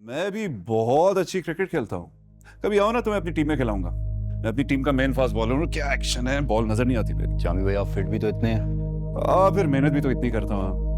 मैं भी बहुत अच्छी क्रिकेट खेलता हूँ। कभी आओ ना, तुम्हें अपनी टीम में खिलाऊंगा। मैं अपनी टीम का मेन फास्ट बॉलर हूँ। क्या एक्शन है, बॉल नजर नहीं आती मेरी। जामी भाई, आप फिट भी तो इतने हैं। फिर मेहनत भी तो इतनी करता हूँ।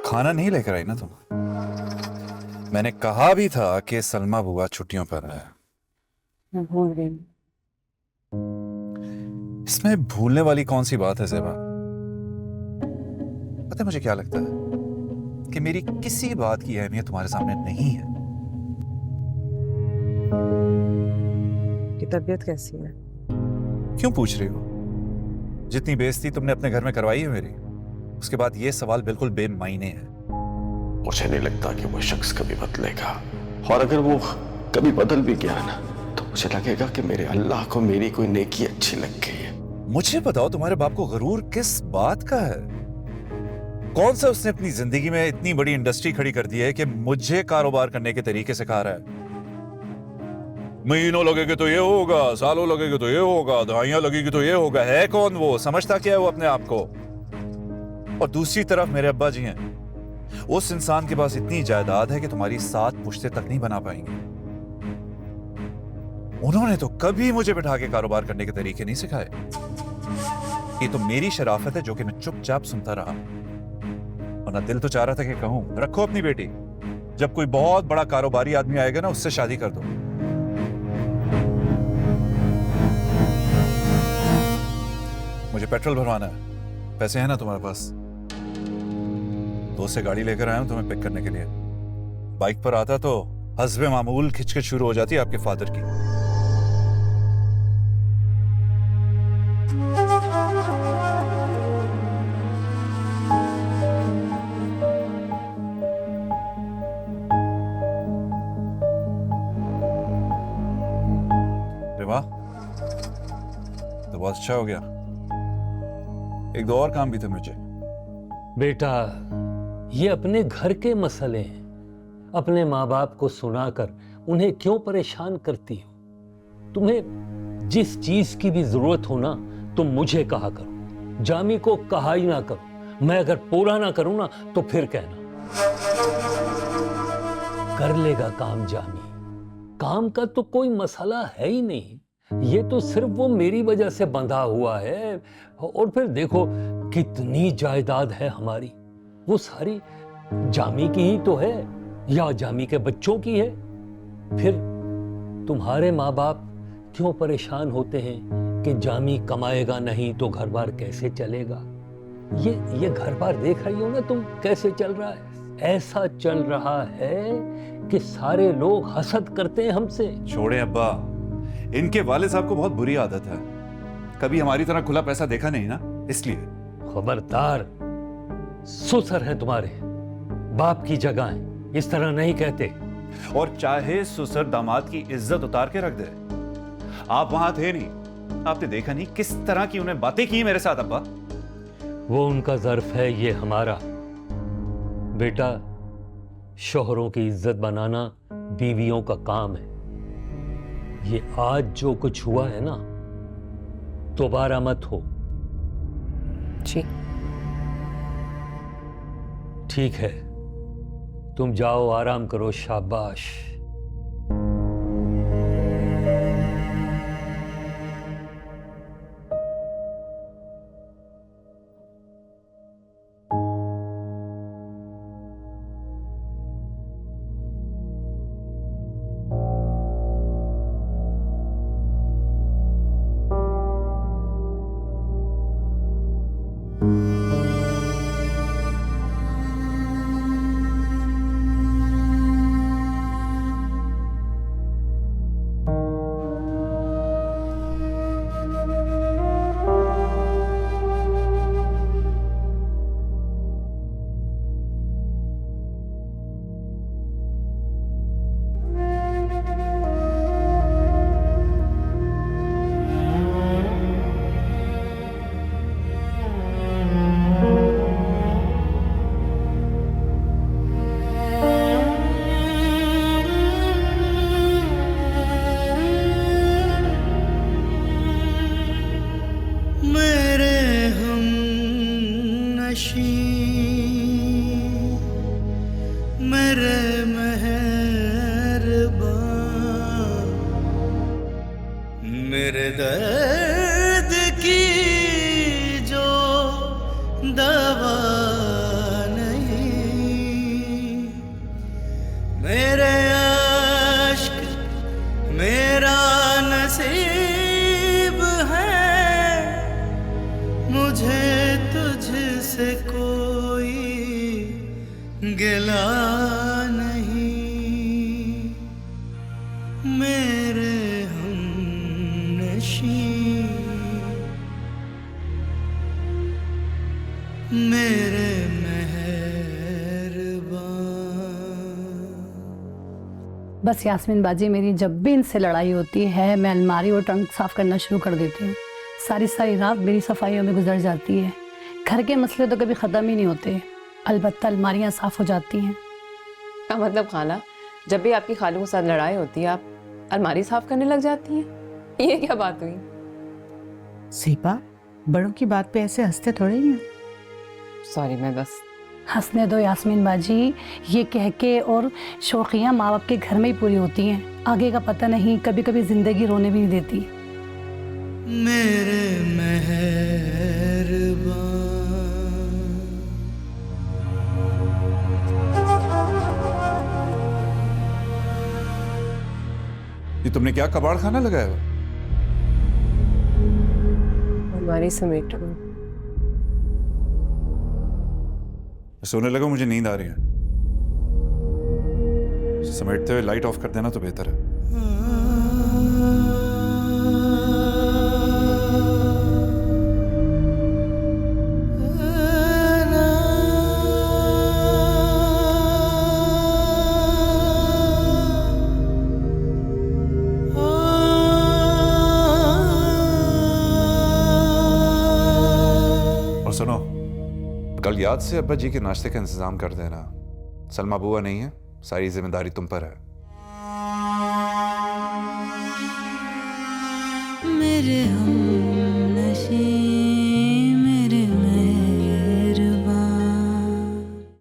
खाना नहीं लेकर आई ना तुम? मैंने कहा भी था कि सलमा बुआ छुट्टियों पर है। मैं भूल गई। इसमें भूलने वाली कौन सी बात है ज़ेबा? पता है मुझे क्या लगता है कि मेरी किसी बात की अहमियत तुम्हारे सामने नहीं है। की तबीयत कैसी है? क्यों पूछ रही हो? जितनी बेइज्जती तुमने अपने घर में करवाई है मेरी, उसके बाद ये सवाल बिल्कुल बेमायने है। मुझे नहीं लगता कि वो शख्स कभी बदलेगा, और अगर वो कभी बदल भी गया ना, तो मुझे लगेगा कि मेरे अल्लाह को मेरी कोई नेकी अच्छी लग गई है। मुझे बताओ, तुम्हारे बाप को गरूर किस बात का है? कौन सा उसने अपनी जिंदगी में इतनी बड़ी इंडस्ट्री खड़ी कर दी है कि मुझे कारोबार करने के तरीके सिखा रहा है? महीनों लगेगा तो ये होगा, सालों लगेगा तो ये होगा, दहाइयां लगेगी तो ये होगा। है कौन वो? समझता क्या है वो अपने आप को? और दूसरी तरफ मेरे अब्बा जी हैं। उस इंसान के पास इतनी जायदाद है कि तुम्हारी 7 पुश्ते तक नहीं बना पाएंगे। उन्होंने तो कभी मुझे बिठा के कारोबार करने के तरीके नहीं सिखाए। ये तो मेरी शराफत है जो कि मैं चुपचाप सुनता रहा। वरना दिल तो चाह रहा था कि कहूं, रखो अपनी बेटी, जब कोई बहुत बड़ा कारोबारी आदमी आएगा ना, उससे शादी कर दो। मुझे पेट्रोल भरवाना है। पैसे हैं ना तुम्हारे पास? दोस्त से गाड़ी लेकर आया हूं तुम्हें पिक करने के लिए। बाइक पर आता तो हस्बे मामूल खिचखिच शुरू हो जाती है आपके फादर की। अरे वाह, तो बहुत अच्छा हो गया। एक दो और काम भी थे मुझे। बेटा, ये अपने घर के मसले हैं। अपने माँ बाप को सुनाकर उन्हें क्यों परेशान करती हो? तुम्हें जिस चीज की भी जरूरत हो ना, तुम मुझे कहा करो, जामी को कहा ही ना करो। मैं अगर पूरा ना करूं ना, तो फिर कहना। कर लेगा काम जामी। काम का तो कोई मसला है ही नहीं। ये तो सिर्फ वो मेरी वजह से बंधा हुआ है। और फिर देखो कितनी जायदाद है हमारी, वो सारी जामी की ही तो है, या जामी के बच्चों की है। फिर तुम्हारे माँ बाप क्यों परेशान होते हैं कि जामी कमाएगा नहीं तो घर बार कैसे चलेगा? ये घर बार देख रही हो ना तुम, कैसे चल रहा है? ऐसा चल रहा है कि सारे लोग हसद करते हैं हमसे। छोड़े अब्बा, इनके वाले साहब को बहुत बुरी आदत है। कभी हमारी तरह खुला पैसा देखा नहीं ना, इसलिए। खबरदार, सुसर हैं तुम्हारे, बाप की जगह है, इस तरह नहीं कहते। और चाहे सुसर दामाद की इज्जत उतार के रख दे, आप वहां थे नहीं, आपने देखा नहीं किस तरह की उन्हें बातें की मेरे साथ अब्बा। वो उनका ज़र्फ है, ये हमारा। बेटा, शोहरों की इज्जत बनाना बीवियों का काम है। ये आज जो कुछ हुआ है ना, दोबारा मत हो। जी ठीक है, तुम जाओ, आराम करो, शाबाश। मेरे दर्द की जो दवा नहीं, मेरे अश्क मेरा नसीब है, मुझे तुझसे कोई गिला नहीं। मेरे हमनशी, मेरे मेहरबान। बस यास्मीन बाजी, मेरी जब भी इनसे लड़ाई होती है मैं अलमारी और ट्रंक साफ करना शुरू कर देती हूँ। सारी सारी रात मेरी सफाइयों में गुजर जाती है। घर के मसले तो कभी ख़त्म ही नहीं होते, अलबत्ता अलमारियाँ साफ हो जाती हैं। क्या मतलब खाला, जब भी आपकी खालू के साथ लड़ाई होती है आप अलमारी साफ करने लग जाती हैं? ये क्या बात हुई? सीपा, बड़ों की बात पे ऐसे हंसते थोड़े ही हैं। सॉरी, मैं बस। हंसने दो यास्मीन बाजी, ये कह के और शौकियाँ माँ बाप के घर में ही पूरी होती हैं, आगे का पता नहीं, कभी कभी जिंदगी रोने भी नहीं देती। मेरे मेहरबान। ये तुमने क्या कबाड़ खाना लगाया हुआ? हमारी समेट में। सोने लगा, मुझे नींद आ रही है। समेटते हुए लाइट ऑफ कर देना तो बेहतर है। और सुनो, कल याद से अब्बा जी के नाश्ते का इंतजाम कर देना। सलमा बुआ नहीं है, सारी जिम्मेदारी तुम पर है। मेरे हम